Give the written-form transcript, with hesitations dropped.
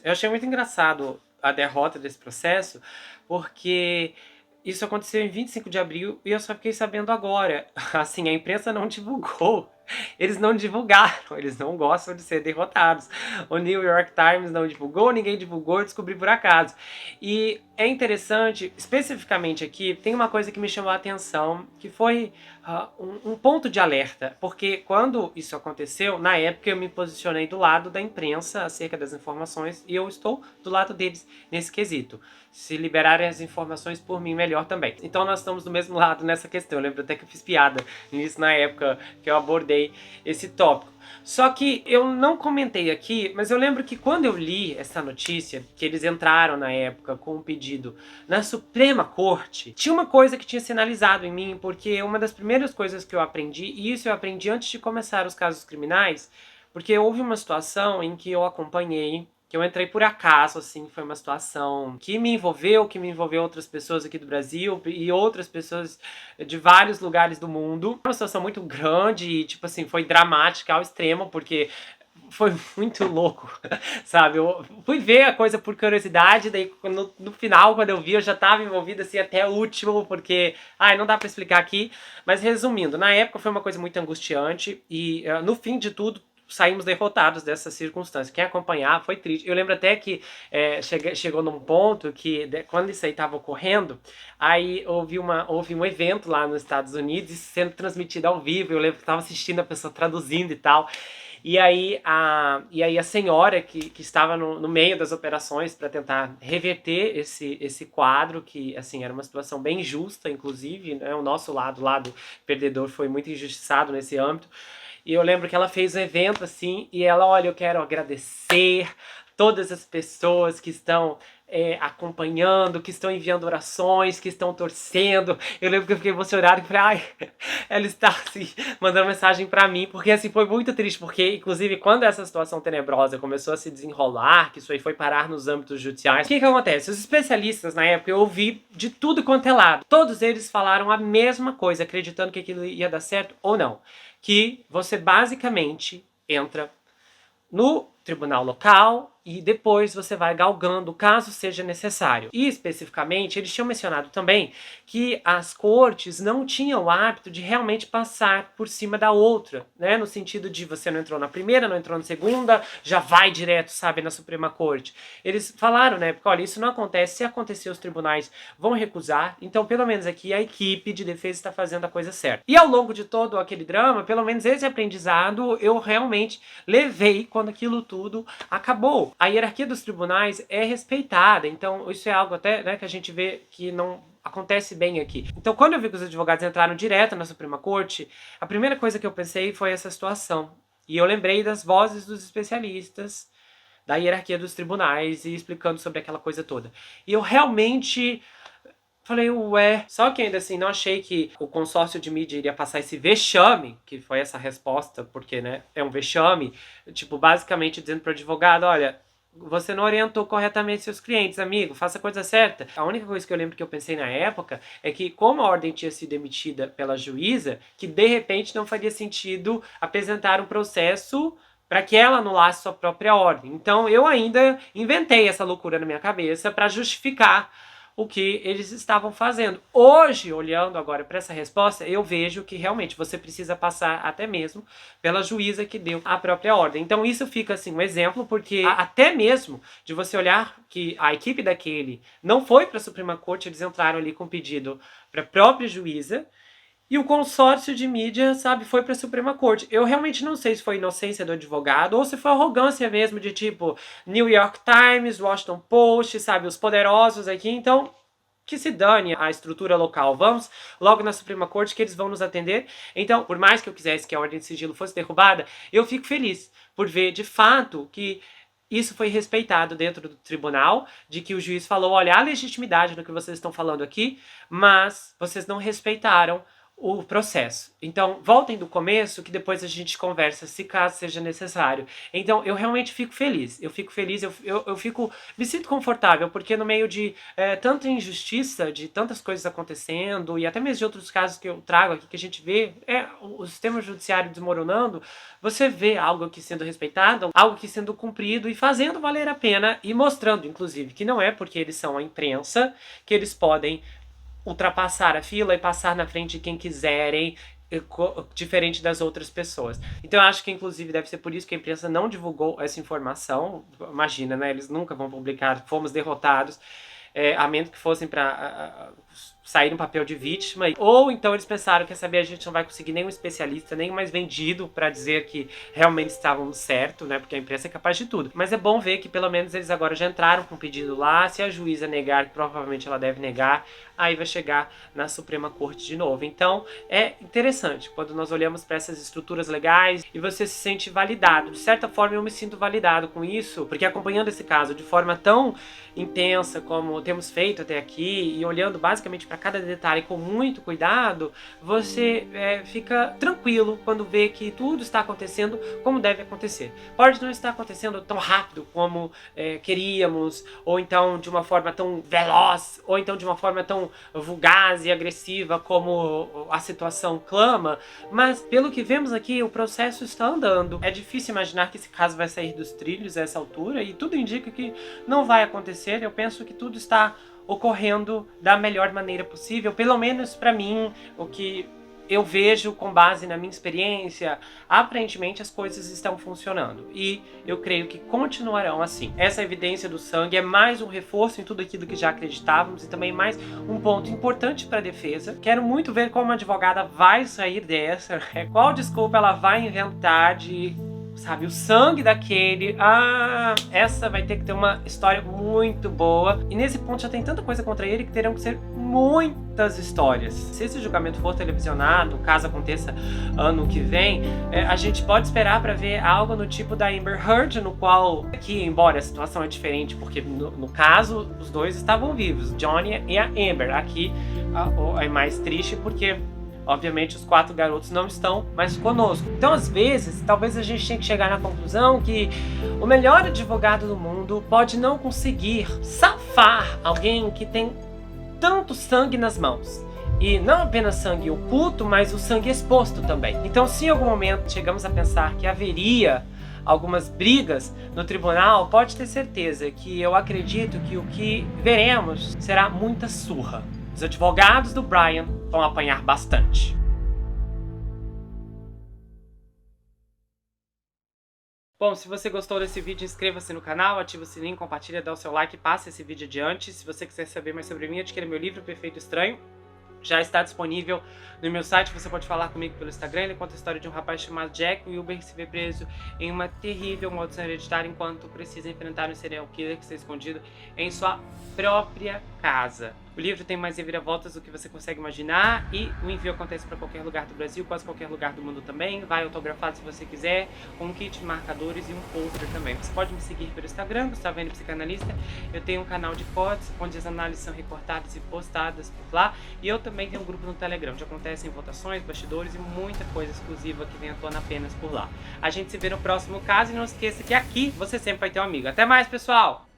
Eu achei muito engraçado a derrota desse processo, porque isso aconteceu em 25 de abril e eu só fiquei sabendo agora. Assim, a imprensa não divulgou. Eles não divulgaram, eles não gostam de ser derrotados. O New York Times não divulgou, ninguém divulgou, eu descobri por acaso. E é interessante, especificamente aqui, tem uma coisa que me chamou a atenção, que foi um ponto de alerta, porque quando isso aconteceu, na época eu me posicionei do lado da imprensa acerca das informações e eu estou do lado deles nesse quesito. Se liberarem as informações por mim, melhor também. Então nós estamos do mesmo lado nessa questão. Eu lembro até que eu fiz piada nisso na época que eu abordei esse tópico. Só que eu não comentei aqui, mas eu lembro que quando eu li essa notícia, que eles entraram na época com um pedido na Suprema Corte, tinha uma coisa que tinha sinalizado em mim, porque uma das primeiras coisas que eu aprendi, e isso eu aprendi antes de começar os casos criminais, porque houve uma situação em que eu acompanhei, que eu entrei por acaso, assim, foi uma situação que me envolveu outras pessoas aqui do Brasil e outras pessoas de vários lugares do mundo. Uma situação muito grande e, tipo assim, foi dramática ao extremo, porque foi muito louco, sabe? Eu fui ver a coisa por curiosidade, daí no final, quando eu vi, eu já tava envolvido, assim, até o último, porque... Ai, não dá pra explicar aqui, mas resumindo, na época foi uma coisa muito angustiante e, no fim de tudo, saímos derrotados dessa circunstância. Quem acompanhar foi triste. Eu lembro até que chegou num ponto que, quando isso aí estava ocorrendo, aí houve um evento lá nos Estados Unidos sendo transmitido ao vivo. Eu lembro que estava assistindo a pessoa traduzindo e tal. E aí a senhora que estava no meio das operações para tentar reverter esse quadro, que assim era uma situação bem injusta, inclusive, né? O nosso lado perdedor, foi muito injustiçado nesse âmbito. E eu lembro que ela fez um evento assim, e ela, olha, eu quero agradecer todas as pessoas que estão acompanhando, que estão enviando orações, que estão torcendo. Eu lembro que eu fiquei emocionado e falei, ai, ela está assim, mandando mensagem pra mim, porque assim foi muito triste, porque inclusive quando essa situação tenebrosa começou a se desenrolar, que isso aí foi parar nos âmbitos judiciais, o que acontece? Os especialistas na época, eu ouvi de tudo quanto é lado, todos eles falaram a mesma coisa, acreditando que aquilo ia dar certo ou não, que você basicamente entra no tribunal local e depois você vai galgando caso seja necessário. E especificamente, eles tinham mencionado também que as cortes não tinham o hábito de realmente passar por cima da outra, né? No sentido de você não entrou na primeira, não entrou na segunda, já vai direto, sabe, na Suprema Corte. Eles falaram, né, porque olha, isso não acontece, se acontecer os tribunais vão recusar, então pelo menos aqui a equipe de defesa está fazendo a coisa certa. E ao longo de todo aquele drama, pelo menos esse aprendizado eu realmente levei quando aquilo tudo acabou. A hierarquia dos tribunais é respeitada, então isso é algo até, né, que a gente vê que não acontece bem aqui. Então, quando eu vi que os advogados entraram direto na Suprema Corte, a primeira coisa que eu pensei foi essa situação. E eu lembrei das vozes dos especialistas, da hierarquia dos tribunais e explicando sobre aquela coisa toda. E eu realmente falei, ué. Só que ainda assim, não achei que o consórcio de mídia iria passar esse vexame, que foi essa resposta, porque, né, é um vexame, tipo, basicamente dizendo para o advogado, olha, você não orientou corretamente seus clientes, amigo, faça a coisa certa. A única coisa que eu lembro que eu pensei na época é que, como a ordem tinha sido emitida pela juíza, que de repente não faria sentido apresentar um processo para que ela anulasse sua própria ordem. Então eu ainda inventei essa loucura na minha cabeça para justificar o que eles estavam fazendo. Hoje, olhando agora para essa resposta, eu vejo que realmente você precisa passar até mesmo pela juíza que deu a própria ordem. Então isso fica assim um exemplo, porque até mesmo de você olhar que a equipe daquele não foi para a Suprema Corte, eles entraram ali com pedido para a própria juíza, e o consórcio de mídia, sabe, foi para a Suprema Corte. Eu realmente não sei se foi inocência do advogado ou se foi arrogância mesmo de tipo New York Times, Washington Post, sabe, os poderosos aqui. Então, que se dane a estrutura local. Vamos logo na Suprema Corte que eles vão nos atender. Então, por mais que eu quisesse que a ordem de sigilo fosse derrubada, eu fico feliz por ver de fato que isso foi respeitado dentro do tribunal, de que o juiz falou, olha, há legitimidade no que vocês estão falando aqui, mas vocês não respeitaram o processo. Então, voltem do começo que depois a gente conversa, se caso seja necessário. Então, eu realmente fico feliz. Eu fico feliz, eu fico, me sinto confortável, porque no meio de tanta injustiça, de tantas coisas acontecendo, e até mesmo de outros casos que eu trago aqui, que a gente vê, o sistema judiciário desmoronando, você vê algo aqui sendo respeitado, algo aqui sendo cumprido e fazendo valer a pena, e mostrando, inclusive, que não é porque eles são a imprensa que eles podem ultrapassar a fila e passar na frente de quem quiserem, diferente das outras pessoas. Então eu acho que inclusive deve ser por isso que a imprensa não divulgou essa informação. Imagina, né? Eles nunca vão publicar, fomos derrotados, a menos que fossem para sair no papel de vítima. Ou então eles pensaram, quer saber, a gente não vai conseguir nenhum especialista, nem mais vendido para dizer que realmente estávamos certo, né? Porque a imprensa é capaz de tudo. Mas é bom ver que pelo menos eles agora já entraram com o pedido lá. Se a juíza negar, que provavelmente ela deve negar, aí vai chegar na Suprema Corte de novo. Então é interessante quando nós olhamos para essas estruturas legais e você se sente validado. De certa forma eu me sinto validado com isso, porque acompanhando esse caso de forma tão intensa como temos feito até aqui e olhando basicamente para cada detalhe com muito cuidado, você fica tranquilo quando vê que tudo está acontecendo como deve acontecer. Pode não estar acontecendo tão rápido como queríamos, ou então de uma forma tão veloz, ou então de uma forma tão vulgar e agressiva como a situação clama, mas pelo que vemos aqui, o processo está andando. É difícil imaginar que esse caso vai sair dos trilhos a essa altura, e tudo indica que não vai acontecer. Eu penso que tudo está ocorrendo da melhor maneira possível, pelo menos para mim, o que eu vejo com base na minha experiência, aparentemente as coisas estão funcionando. E eu creio que continuarão assim. Essa evidência do sangue é mais um reforço em tudo aquilo que já acreditávamos e também mais um ponto importante para a defesa. Quero muito ver como a advogada vai sair dessa, qual desculpa ela vai inventar de... sabe, o sangue daquele, essa vai ter que ter uma história muito boa. E nesse ponto já tem tanta coisa contra ele que terão que ser muitas histórias. Se esse julgamento for televisionado, caso aconteça ano que vem, a gente pode esperar para ver algo no tipo da Amber Heard, no qual, aqui, embora a situação é diferente, porque no caso os dois estavam vivos, Johnny e a Amber. Aqui é mais triste porque obviamente os 4 garotos não estão mais conosco. Então às vezes, talvez a gente tenha que chegar na conclusão que o melhor advogado do mundo pode não conseguir safar alguém que tem tanto sangue nas mãos. E não apenas sangue oculto, mas o sangue exposto também. Então se em algum momento chegamos a pensar que haveria algumas brigas no tribunal, pode ter certeza que eu acredito que o que veremos será muita surra. Os advogados do Brian vão apanhar bastante. Bom, se você gostou desse vídeo, inscreva-se no canal, ativa o sininho, compartilha, dá o seu like e passe esse vídeo adiante. Se você quiser saber mais sobre mim, adquira meu livro Perfeito Estranho. Já está disponível no meu site, você pode falar comigo pelo Instagram. Ele conta a história de um rapaz chamado Jack Wilber que se vê preso em uma terrível maldição hereditária enquanto precisa enfrentar um serial killer que está escondido em sua própria casa. O livro tem mais reviravoltas do que você consegue imaginar e o envio acontece para qualquer lugar do Brasil, quase qualquer lugar do mundo também. Vai autografado se você quiser, com um kit de marcadores e um folder também. Você pode me seguir pelo Instagram, Gustavo N Psicanalista. Eu tenho um canal de cortes, onde as análises são recortadas e postadas por lá. E eu também tenho um grupo no Telegram, onde acontecem votações, bastidores e muita coisa exclusiva que vem à tona apenas por lá. A gente se vê no próximo caso e não esqueça que aqui você sempre vai ter um amigo. Até mais, pessoal!